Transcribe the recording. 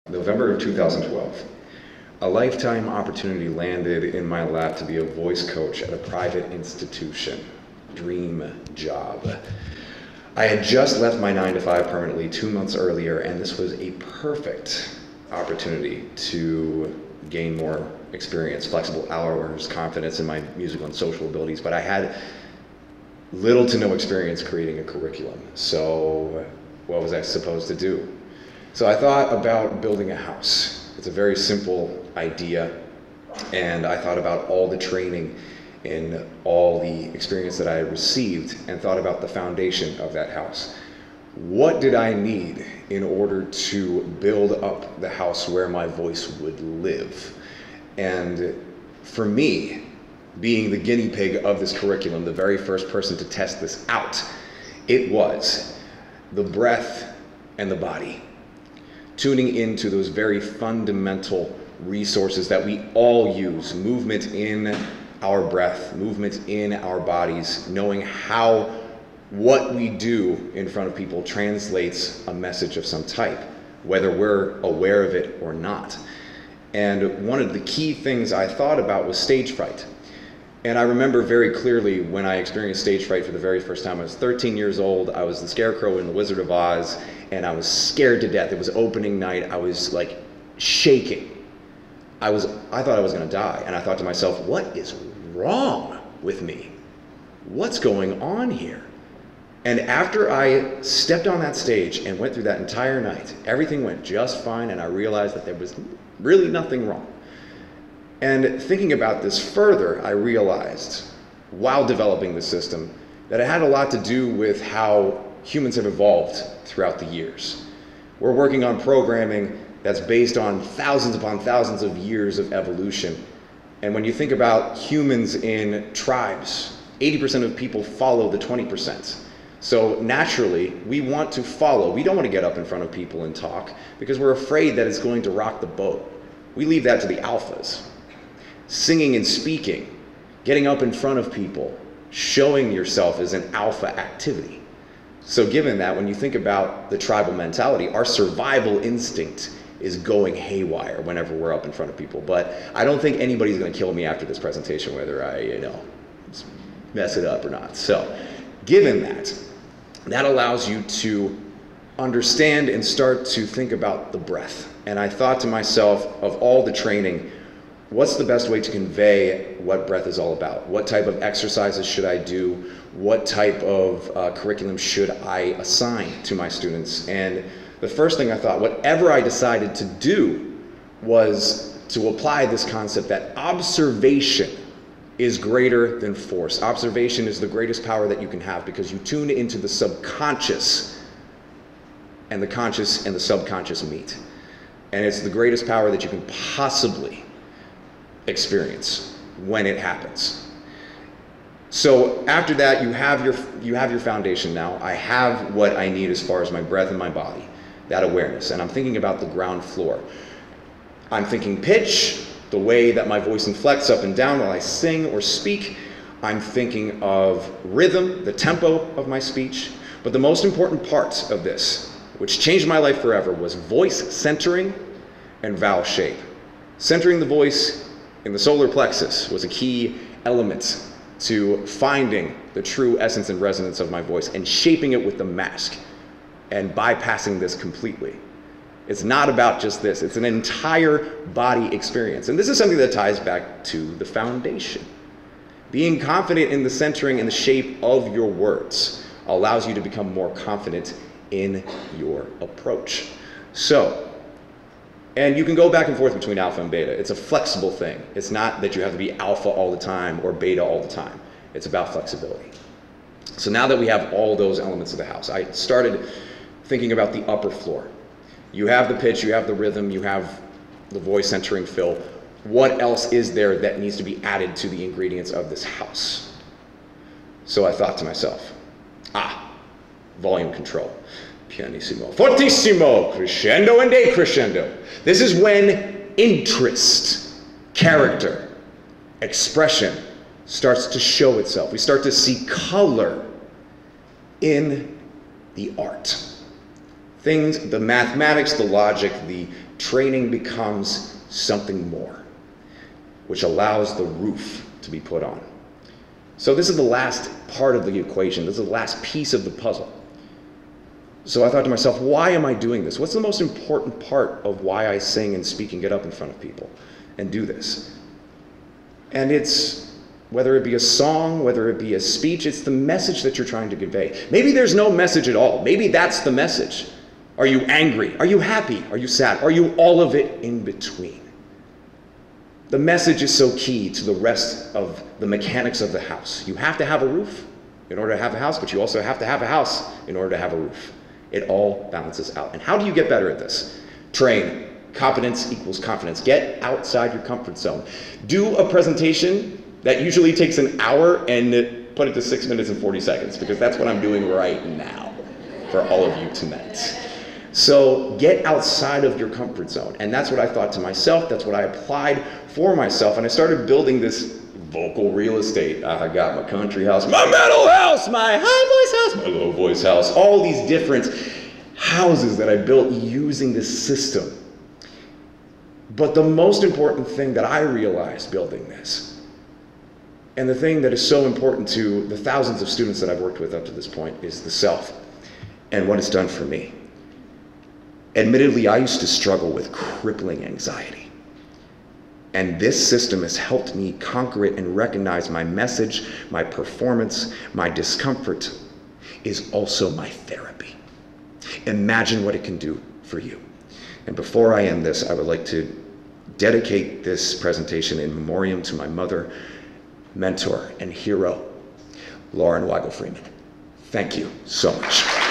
November of 2012, a lifetime opportunity landed in my lap to be a voice coach at a private institution. Dream job. I had just left my 9-to-5 permanently 2 months earlier, and this was a perfect opportunity to gain more experience, flexible hours, confidence in my musical and social abilities, but I had little to no experience creating a curriculum. So what was I supposed to do? So I thought about building a house. It's a very simple idea, and I thought about all the training and all the experience that I had received and thought about the foundation of that house. What did I need in order to build up the house where my voice would live? And for me, being the guinea pig of this curriculum, the very first person to test this out, it was the breath and the body. Tuning into those very fundamental resources that we all use, movement in our breath, movement in our bodies, knowing how what we do in front of people translates a message of some type, whether we're aware of it or not. And one of the key things I thought about was stage fright. And I remember very clearly when I experienced stage fright for the very first time. I was 13 years old. I was the Scarecrow in The Wizard of Oz, and I was scared to death. It was opening night. I was like shaking. I thought I was gonna die. And I thought to myself, what is wrong with me? What's going on here? And after I stepped on that stage and went through that entire night, everything went just fine, and I realized that there was really nothing wrong. And thinking about this further, I realized, while developing the system, that it had a lot to do with how humans have evolved throughout the years. We're working on programming that's based on thousands upon thousands of years of evolution. And when you think about humans in tribes, 80% of people follow the 20%. So naturally, we want to follow. We don't want to get up in front of people and talk because we're afraid that it's going to rock the boat. We leave that to the alphas. Singing and speaking, getting up in front of people, showing yourself is an alpha activity. So given that, when you think about the tribal mentality, our survival instinct is going haywire whenever we're up in front of people. But I don't think anybody's going to kill me after this presentation, whether I, mess it up or not. So given that, that allows you to understand and start to think about the breath. And I thought to myself, of all the training, what's the best way to convey what breath is all about? What type of exercises should I do? What type of curriculum should I assign to my students? And the first thing I thought, whatever I decided to do, was to apply this concept that observation is greater than force. Observation is the greatest power that you can have because you tune into the subconscious, and the conscious and the subconscious meet. And it's the greatest power that you can possibly experience when it happens. So after that, you have your foundation now. I have what I need as far as my breath and my body, that awareness. And I'm thinking about the ground floor. I'm thinking pitch, the way that my voice inflects up and down while I sing or speak. I'm thinking of rhythm, the tempo of my speech. But the most important part of this, which changed my life forever, was voice centering and vowel shape. Centering the voice in the solar plexus was a key element to finding the true essence and resonance of my voice and shaping it with the mask and bypassing this completely. It's not about just this, it's an entire body experience. And this is something that ties back to the foundation. Being confident in the centering and the shape of your words allows you to become more confident in your approach. So, and you can go back and forth between alpha and beta. It's a flexible thing. It's not that you have to be alpha all the time or beta all the time. It's about flexibility. So now that we have all those elements of the house, I started thinking about the upper floor. You have the pitch, you have the rhythm, you have the voice centering fill. What else is there that needs to be added to the ingredients of this house? So I thought to myself, volume control. Pianissimo, fortissimo, crescendo and decrescendo. This is when interest, character, expression starts to show itself. We start to see color in the art. Things, the mathematics, the logic, the training becomes something more, which allows the roof to be put on. So this is the last part of the equation. This is the last piece of the puzzle. So I thought to myself, why am I doing this? What's the most important part of why I sing and speak and get up in front of people and do this? And it's, whether it be a song, whether it be a speech, it's the message that you're trying to convey. Maybe there's no message at all. Maybe that's the message. Are you angry? Are you happy? Are you sad? Are you all of it in between? The message is so key to the rest of the mechanics of the house. You have to have a roof in order to have a house, but you also have to have a house in order to have a roof. It all balances out. And how do you get better at this? Train. Competence equals confidence. Get outside your comfort zone. Do a presentation that usually takes an hour and put it to 6 minutes and 40 seconds, because that's what I'm doing right now for all of you tonight. So get outside of your comfort zone. And that's what I thought to myself. That's what I applied for myself. And I started building this vocal real estate. I got my country house, my metal house, my high voice house, my low voice house, all these different houses that I built using this system. But the most important thing that I realized building this, and the thing that is so important to the thousands of students that I've worked with up to this point, is the self and what it's done for me. Admittedly, I used to struggle with crippling anxiety. And this system has helped me conquer it and recognize my message, my performance, my discomfort is also my therapy. Imagine what it can do for you. And before I end this, I would like to dedicate this presentation in memoriam to my mother, mentor, and hero, Phillip Freeman. Thank you so much.